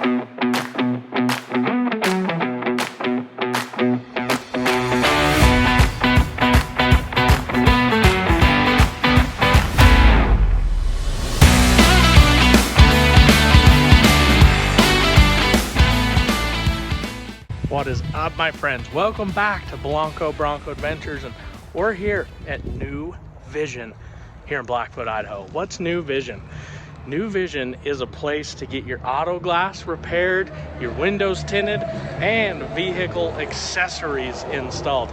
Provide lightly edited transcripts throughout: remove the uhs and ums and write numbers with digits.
What is up, my friends? Welcome back to Bronco Adventures, and we're here at NuVision here in Blackfoot, Idaho. What's NuVision? NuVision is a place to get your auto glass repaired, your windows tinted, and vehicle accessories installed.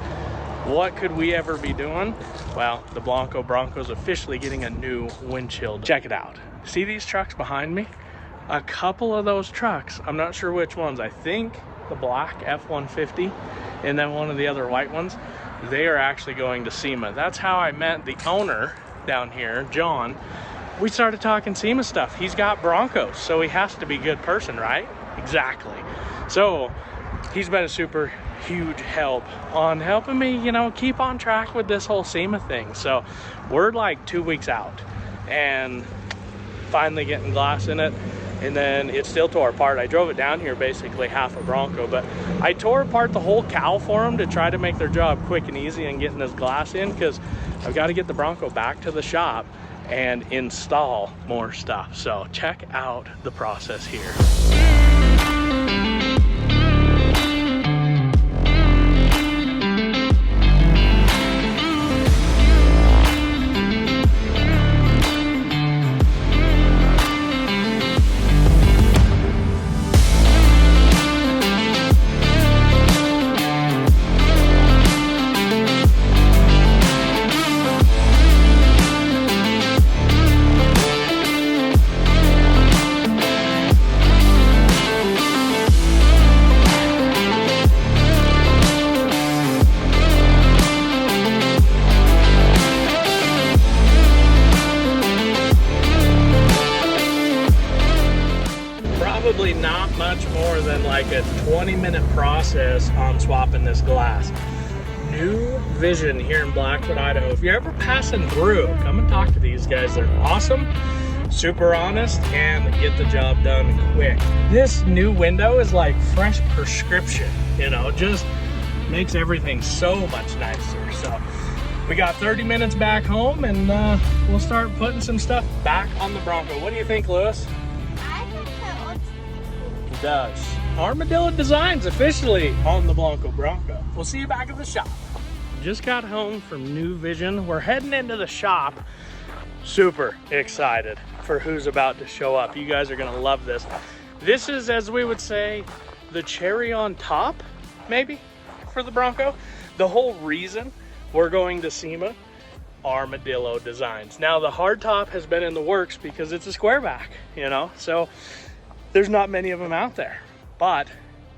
What could we ever be doing? Well, the Broncos officially getting a new windshield. Check it out. See these trucks behind me? A couple of those trucks, I'm not sure which ones, I think the black F-150 and then one of the other white ones, they are actually going to SEMA. That's how I met the owner down here, John. We started talking SEMA stuff. He's got Broncos, so he has to be a good person, right? Exactly. So he's been a super huge help on helping me, you know, keep on track with this whole SEMA thing. So we're like 2 weeks out and finally getting glass in it. And then it still tore apart. I drove it down here basically half a Bronco, but I tore apart the whole cowl for them to try to make their job quick and easy and getting this glass in, because I've got to get the Bronco back to the shop and install more stuff. So check out the process here. Probably not much more than like a 20-minute process on swapping this glass. NuVision here in Blackfoot, Idaho. If you're ever passing through, come and talk to these guys. They're awesome, super honest, and get the job done quick. This new window is like fresh prescription, you know, just makes everything so much nicer. So we got 30 minutes back home, and we'll start putting some stuff back on the Bronco. What do you think, Lewis? Does. Armadillo Designs officially on the Bronco. We'll see you back at the shop. Just got home from NuVision. We're heading into the shop. Super excited for who's about to show up. You guys are gonna love this. This is, as we would say, the cherry on top, maybe, for the Bronco. The whole reason we're going to SEMA, Armadillo Designs. Now the hardtop has been in the works because it's a square back, you know, so there's not many of them out there, but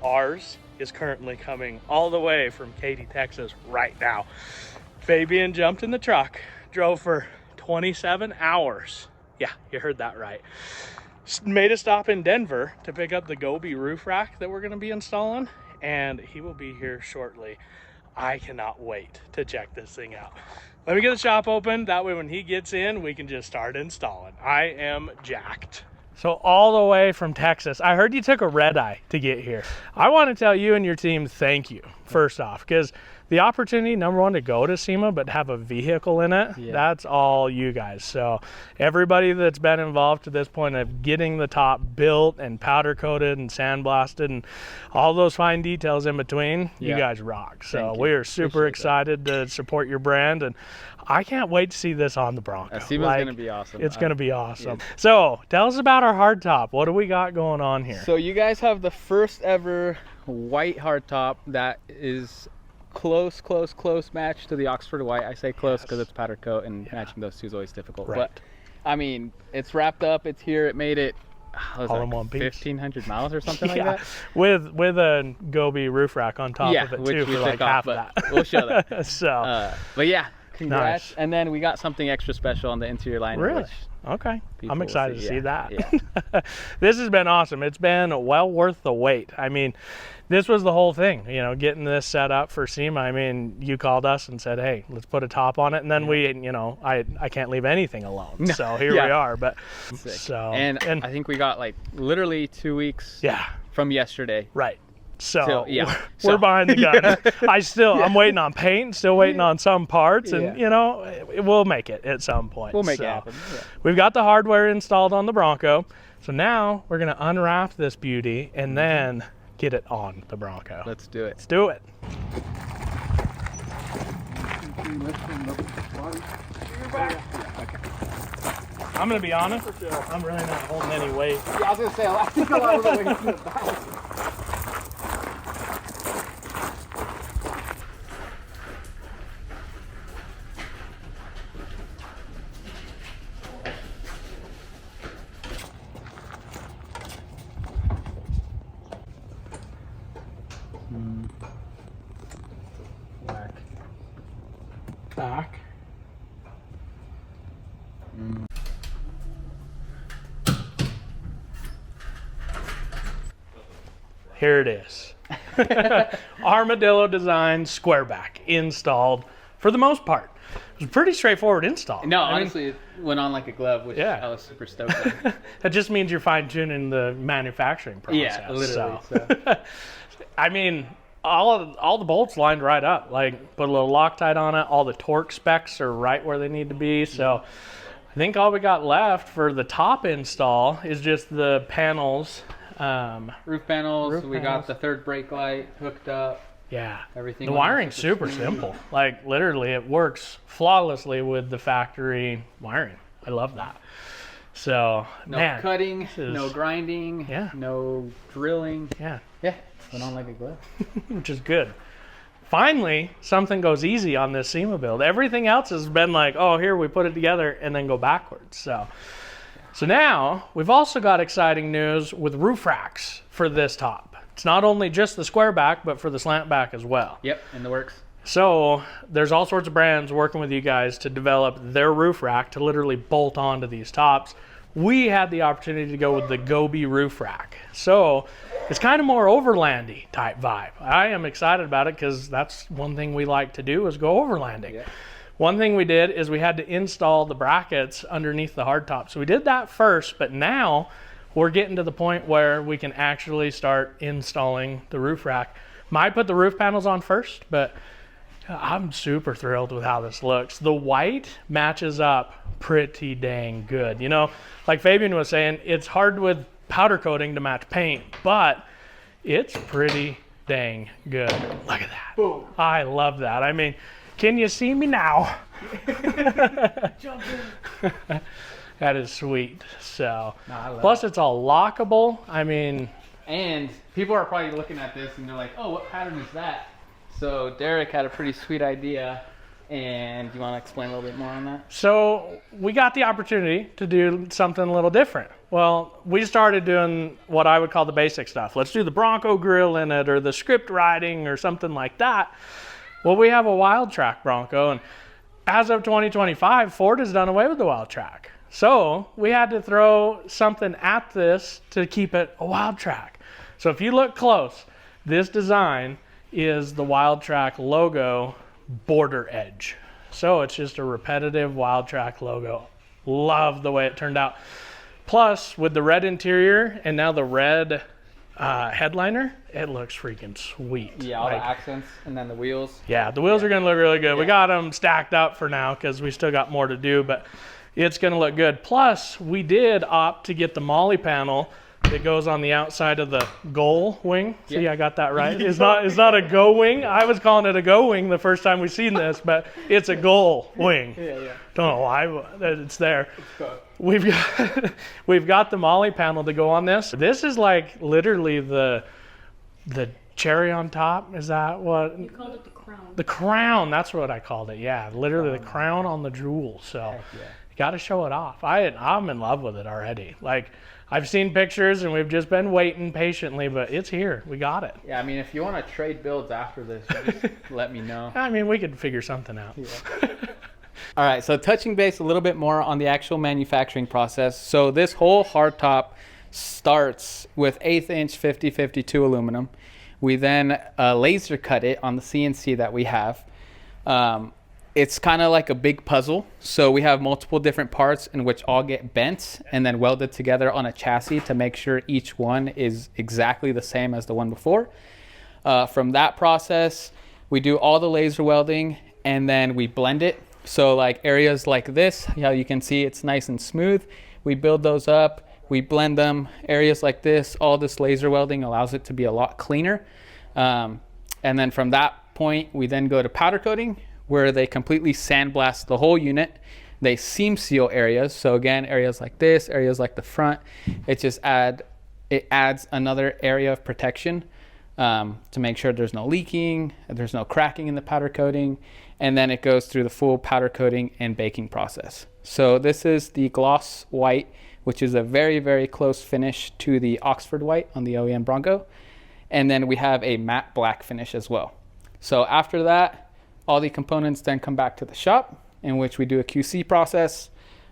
ours is currently coming all the way from Katy, Texas right now. Fabian jumped in the truck, drove for 27 hours. Yeah, you heard that right. Made a stop in Denver to pick up the Gobi roof rack that we're gonna be installing, and he will be here shortly. I cannot wait to check this thing out. Let me get the shop open. That way when he gets in, we can just start installing. I am jacked. So all the way from Texas, I heard you took a red eye to get here. I want to tell you and your team thank you, first off, because the opportunity, number one, to go to SEMA but have a vehicle in it, that's all you guys. So everybody that's been involved to this point of getting the top built and powder coated and sandblasted and all those fine details in between, you guys rock. So we are super excited to support your brand, and I can't wait to see this on the Bronco. SEMA's going to be awesome. It's going to be awesome. Yeah. So tell us about our hardtop. What do we got going on here? So you guys have the first ever white hardtop that is close match to the Oxford white. I say close because it's powder coat, and matching those two is always difficult. Right. But I mean, it's wrapped up. It's here. It made it all in one piece. 1,500 miles or something like that. With a Gobi roof rack on top of it too, for like half of that. We'll show that. So, but yeah. Congrats. Nice. And then we got something extra special on the interior line. Really? which Okay. people I'm will excited to see that. Yeah. This has been awesome. It's been well worth the wait. I mean, this was the whole thing, you know, getting this set up for SEMA. I mean, you called us and said, hey, let's put a top on it. And then we, you know, I can't leave anything alone. So here we are. But Sick. so And I think we got like literally 2 weeks from yesterday. Right. So yeah, we're behind the gun. I'm waiting on paint, still waiting on some parts, and you know, we'll make it at some point. We'll make it happen. Yeah. We've got the hardware installed on the Bronco, so now we're gonna unwrap this beauty and then get it on the Bronco. Let's do it. Let's do it. I'm gonna be honest, I'm really not holding any weight. Yeah, I was gonna say, I think a lot of the way to the back. Back. Here it is. Armadillo Designs squareback installed for the most part. It was a pretty straightforward install. No, honestly, it went on like a glove, which I was super stoked on. That just means you're fine-tuning the manufacturing process. Yeah, literally. So. I mean, all the bolts lined right up. Like, put a little Loctite on it. All the torque specs are right where they need to be. So I think all we got left for the top install is just the panels. Roof panels. We got the third brake light hooked up. Yeah. Everything. The wiring's super simple. Like, literally, it works flawlessly with the factory wiring. I love that. So, no cutting, no grinding, no drilling. Yeah. Went on like a glove. Which is good. Finally, something goes easy on this SEMA build. Everything else has been like, oh, here, we put it together and then go backwards. So now we've also got exciting news with roof racks for this top. It's not only just the square back, but for the slant back as well. Yep, in the works. So there's all sorts of brands working with you guys to develop their roof rack to literally bolt onto these tops. We had the opportunity to go with the Gobi roof rack. So it's kind of more overlandy type vibe. I am excited about it because that's one thing we like to do is go overlanding. Yeah. One thing we did is we had to install the brackets underneath the hardtop. So we did that first, but now we're getting to the point where we can actually start installing the roof rack. Might put the roof panels on first, but I'm super thrilled with how this looks. The white matches up pretty dang good. You know, like Fabian was saying, it's hard with powder coating to match paint, but it's pretty dang good. Look at that. Boom. I love that. I mean, can you see me now? Jump in. That is sweet. So, plus it's all lockable. I mean, and people are probably looking at this and they're like, oh, what pattern is that? So Derek had a pretty sweet idea, and do you want to explain a little bit more on that? So we got the opportunity to do something a little different. Well, we started doing what I would call the basic stuff. Let's do the Bronco grill in it or the script riding or something like that. Well, we have a wild track Bronco, and as of 2025, Ford has done away with the wild track. So we had to throw something at this to keep it a wild track. So if you look close, this design is the wild track logo border edge. So it's just a repetitive wild track logo. Love the way it turned out. Plus, with the red interior and now the red headliner, it looks freaking sweet. Yeah, all the accents and then the wheels. Yeah, the wheels are going to look really good. We got them stacked up for now because we still got more to do, but it's going to look good. Plus, we did opt to get the Molly panel that goes on the outside of the gull wing. See, I got that right. It's not a go wing. I was calling it a go wing the first time we seen this, but it's a gull wing. Don't know why it's there. We've got the Molly panel to go on this. This is like literally the cherry on top. Is that what? You called it the crown. The crown. That's what I called it. Yeah, literally the crown on the jewel. So you got to show it off. I'm in love with it already. Like, I've seen pictures and we've just been waiting patiently, but it's here. We got it. Yeah, I mean, if you want to trade builds after this, just let me know. I mean, we could figure something out. Yeah. All right, so touching base a little bit more on the actual manufacturing process. So this whole hardtop starts with 1/8 inch 5052 aluminum. We then laser cut it on the CNC that we have. It's kind of like a big puzzle. So we have multiple different parts in which all get bent and then welded together on a chassis to make sure each one is exactly the same as the one before. From that process, we do all the laser welding and then we blend it. So like areas like this, you can see it's nice and smooth. We build those up, we blend them. Areas like this, all this laser welding allows it to be a lot cleaner. And then from that point, we then go to powder coating, where they completely sandblast the whole unit. They seam seal areas. So again, areas like this, areas like the front, it adds another area of protection to make sure there's no leaking, there's no cracking in the powder coating, and then it goes through the full powder coating and baking process. So this is the gloss white, which is a very, very close finish to the Oxford white on the OEM Bronco. And then we have a matte black finish as well. So after that, all the components then come back to the shop, in which we do a QC process.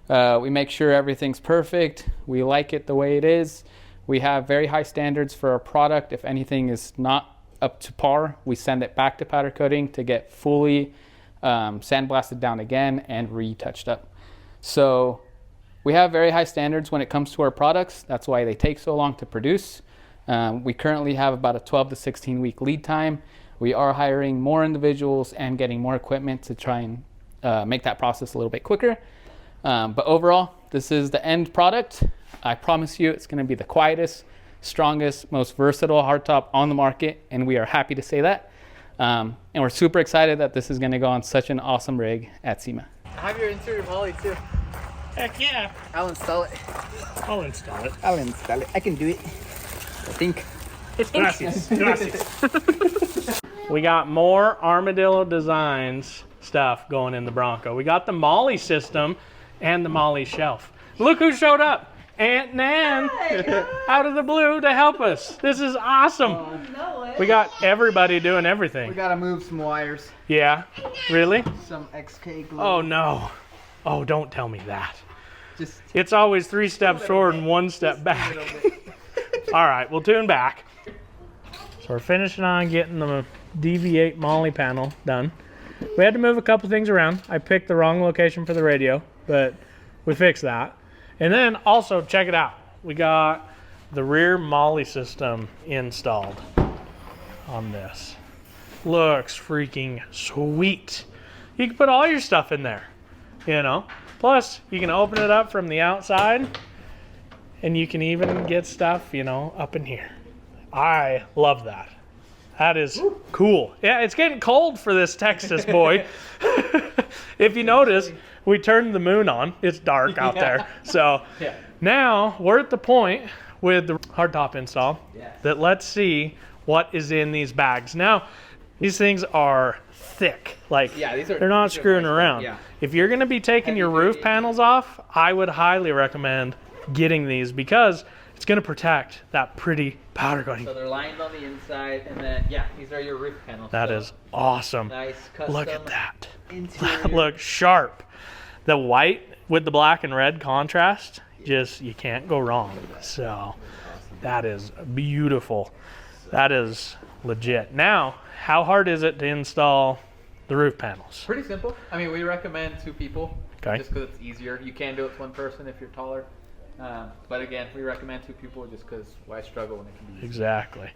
We make sure everything's perfect. We like it the way it is. We have very high standards for our product. If anything is not up to par, we send it back to powder coating to get fully sandblasted down again and retouched up. So we have very high standards when it comes to our products. That's why they take so long to produce. We currently have about a 12 to 16 week lead time. We are hiring more individuals and getting more equipment to try and make that process a little bit quicker. But overall, this is the end product. I promise you it's going to be the quietest, strongest, most versatile hardtop on the market, and we are happy to say that. And we're super excited that this is going to go on such an awesome rig at SEMA. I have your interior poly too. Heck yeah. I'll install it. I'll install it. I'll install it. I can do it. I think. Gracias. Gracias. We got more Armadillo Designs stuff going in the Bronco. We got the Molly system and the Molly shelf. Look who showed up. Aunt Nan out of the blue to help us. This is awesome. We got everybody doing everything. We gotta move some wires. Yeah, really? Some XK glue. Oh no. Oh, don't tell me that. Just It's always 3 steps forward and 1 step back. All right, we'll tune back. So we're finishing on getting the DV8 Molly panel done. We had to move a couple things around. I picked the wrong location for the radio, but we fixed that. And then also, check it out. We got the rear Molly system installed on this. Looks freaking sweet. You can put all your stuff in there, you know. Plus, you can open it up from the outside, and you can even get stuff, you know, up in here. I love that. That is cool. Yeah, it's getting cold for this Texas boy. If you notice, we turned the moon on. It's dark out there. So now we're at the point with the hardtop install that let's see what is in these bags. Now, these things are thick. Like, they're not screwing around. Yeah. If you're going to be taking your roof panels off, I would highly recommend getting these because it's going to protect that pretty powder coating. So they're lined on the inside, and then these are your roof panels. That so is awesome. nice custom. Look at that. Interior. That looks sharp. The white with the black and red contrast, just you can't go wrong. So that is beautiful. That is legit. Now, how hard is it to install the roof panels? Pretty simple. I mean, we recommend 2 people. Okay. Just because it's easier. You can do it with 1 person if you're taller. But again, we recommend 2 people just because why struggle when it can be easy. Exactly.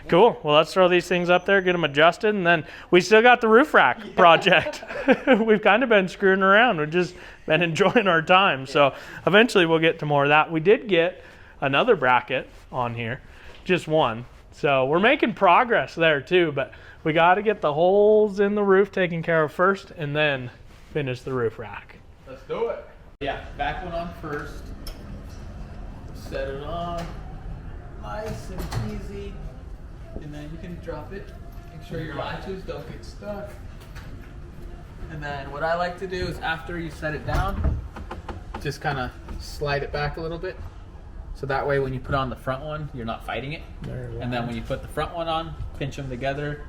Cool. Well, let's throw these things up there, get them adjusted, and then we still got the roof rack project. We've kind of been screwing around. We've just been enjoying our time. So eventually we'll get to more of that. We did get another bracket on here, just one. So we're making progress there too, but we got to get the holes in the roof taken care of first and then finish the roof rack. Let's do it. Yeah, back one on first. Set it on. Nice and easy. And then you can drop it. Make sure your latches don't get stuck. And then what I like to do is after you set it down, just kind of slide it back a little bit. So that way when you put on the front one, you're not fighting it. And then when you put the front one on, pinch them together,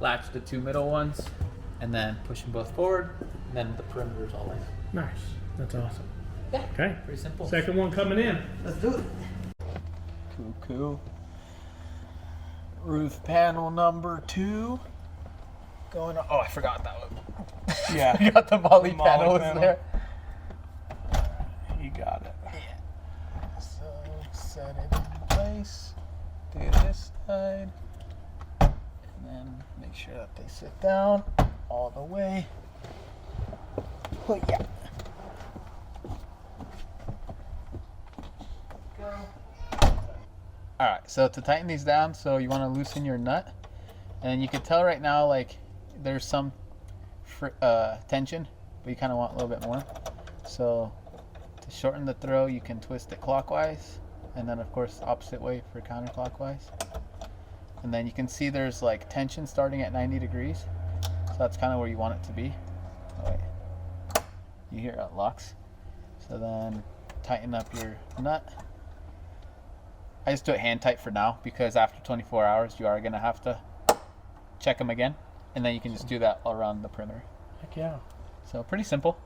latch the 2 middle ones, and then push them both forward. And then the perimeter's all in. Nice. That's awesome. Yeah. Okay. Pretty simple. Second one coming in. Let's do it. Cool. Roof panel number 2. Going on. Oh, I forgot that one. Yeah. You got the molly panel was panel. there. You got it. Yeah. So set it in place. Do this side. And then make sure that they sit down all the way. Oh, yeah. Alright, so to tighten these down, so you want to loosen your nut. And you can tell right now, like, there's some tension, but you kind of want a little bit more. So to shorten the throw, you can twist it clockwise, and then of course opposite way for counterclockwise. And then you can see there's like tension starting at 90 degrees. So that's kind of where you want it to be. Oh, wait. You hear it locks. So then tighten up your nut. I just do it hand tight for now because after 24 hours you are going to have to check them again, and then you can just do that all around the perimeter. Heck yeah. So pretty simple.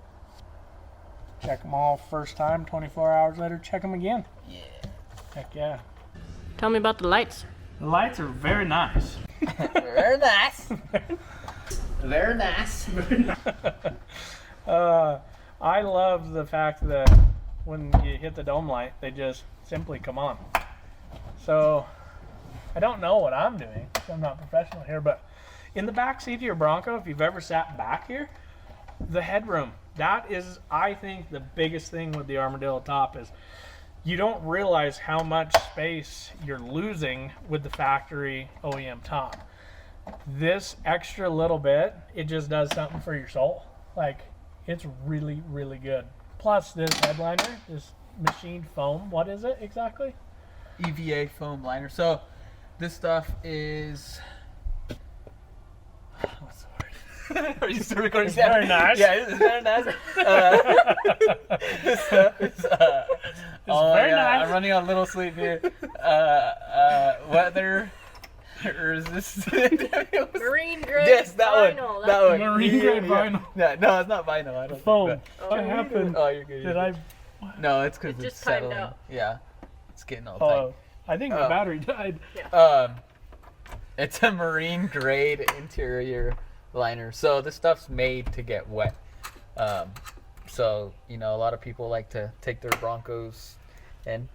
Check them all first time, 24 hours later, check them again. Yeah. Heck yeah. Tell me about the lights. The lights are very nice. Very nice. Very nice. I love the fact that when you hit the dome light, they just simply come on. So I don't know what I'm doing. I'm not professional here, but in the back seat of your Bronco, if you've ever sat back here, the headroom, that is, I think, the biggest thing with the Armadillo top is you don't realize how much space you're losing with the factory OEM top. This extra little bit, it just does something for your soul. Like, it's really, really good. Plus this headliner, this machined foam, what is it exactly? EVA foam liner. So this stuff is, what's the word? Are you still recording? It's very nice. Yeah, it's very nice. This stuff is very nice. I'm running on little sleep here. Weather resistant. Marine grade Yes, that vinyl. one. That one. Marine grade vinyl. Yeah, no, it's not vinyl. I don't Foam. think. What happened? Oh, you're good. Did I? No, it's because It it's just timed settling. out. Yeah, it's getting all Oh, I think the Oh. battery died. tight. It's a marine grade interior liner. So this stuff's made to get wet. So you know, a lot of people like to take their Broncos and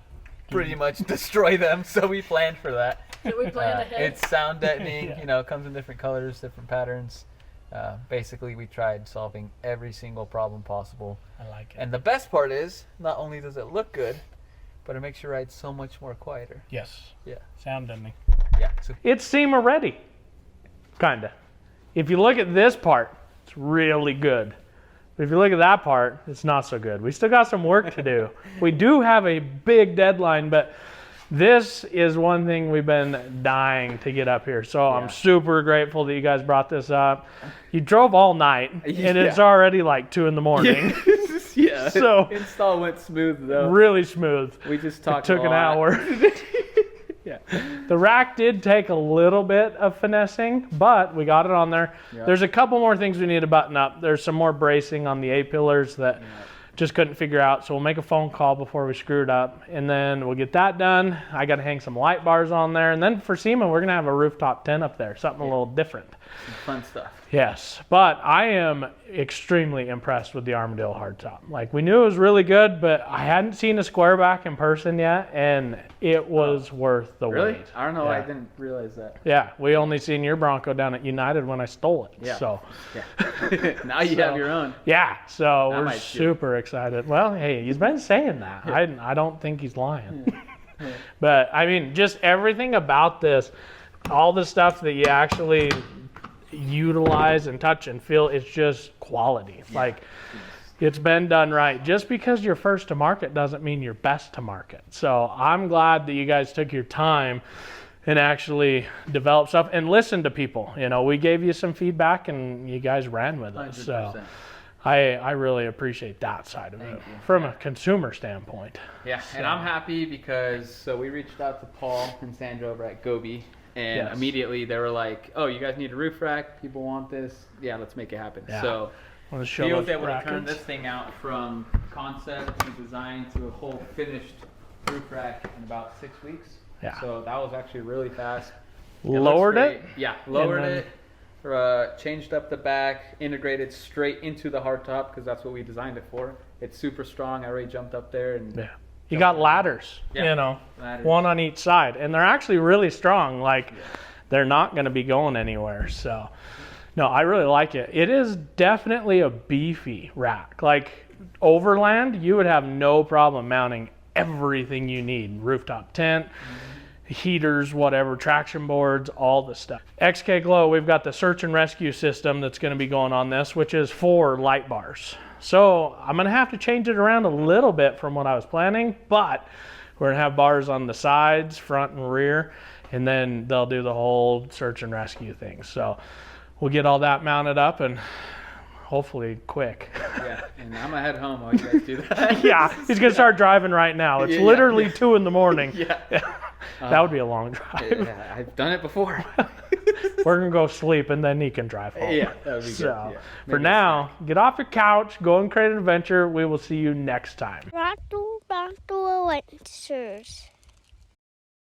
pretty much destroy them. So we planned for that. Did we plan ahead? It's sound deadening. Yeah. You know, it comes in different colors, different patterns. Basically, we tried solving every single problem possible. I like it. And the best part is, not only does it look good, but it makes your ride so much more quieter. Yes. Yeah. Sound deadening. Yeah. So It's SEMA ready. Kinda. If you look at this part, it's really good. But if you look at that part, it's not so good. We still got some work to do. We do have a big deadline, but this is one thing we've been dying to get up here. So I'm super grateful that you guys brought this up. You drove all night, and it's already like 2 in the morning. yeah. So install went smooth though. really smooth. We just It talked. took an hour. Yeah. The rack did take a little bit of finessing, but we got it on there. Yeah. There's a couple more things we need to button up. There's some more bracing on the A-pillars that just couldn't figure out. So we'll make a phone call before we screw it up, and then we'll get that done. I got to hang some light bars on there. And then for SEMA, we're going to have a rooftop tent up there, something a little different. Some fun stuff. Yes, but I am extremely impressed with the Armadillo hardtop. Like, we knew it was really good, but I hadn't seen a square back in person yet, and it was worth the Really? wait. I don't know. Yeah. I didn't realize that. Yeah, we only seen your Bronco down at United when I stole it. Yeah. So, Yeah. Now you have your own. yeah, so we're might steal. super excited. Well, hey, he's been saying that. I don't think he's lying. But, I mean, just everything about this, all the stuff that you actually utilize and touch and feel, it's just quality. Like, it's been done right. Just because you're first to market doesn't mean you're best to market. So I'm glad that you guys took your time and actually developed stuff and listened to people. You know, we gave you some feedback and you guys ran with it. 100%. So I really appreciate that side of it from a consumer standpoint. Yeah, and I'm happy because so we reached out to Paul and Sandra over at Gobi, and Yes. immediately they were like, "Oh, you guys need a roof rack? People want this. Yeah, let's make it happen." Yeah. So Let's show He was those able to turn brackets. this thing out from concept to design to a whole finished roof rack in about 6 weeks. Yeah. So that was actually really fast. It looks Lowered great. it? Yeah, lowered then- it, changed up the back, integrated straight into the hardtop because that's what we designed it for. It's super strong. I already jumped up there and Yeah. You got ladders, Yeah, you know, ladders. one on each side, and they're actually really strong. Like, they're not going to be going anywhere. So, no, I really like it. It is definitely a beefy rack. Like, overland, you would have no problem mounting everything you need. Rooftop tent, heaters, whatever, traction boards, all the stuff. XK Glow, we've got the search and rescue system that's going to be going on this, which is 4 light bars. So I'm going to have to change it around a little bit from what I was planning, but we're going to have bars on the sides, front and rear, and then they'll do the whole search and rescue thing. So we'll get all that mounted up and hopefully quick. Yeah, and I'm gonna head home while you guys do that. Yeah, he's going to start driving right now. It's Yeah. literally 2 in the morning. Yeah. That would be a long drive. Yeah, I've done it before. We're going to go sleep and then he can drive home. Yeah, that would be good. So, Yeah. for Maybe a now, get off your couch, go and create an adventure. We will see you next time. Bronco Adventures.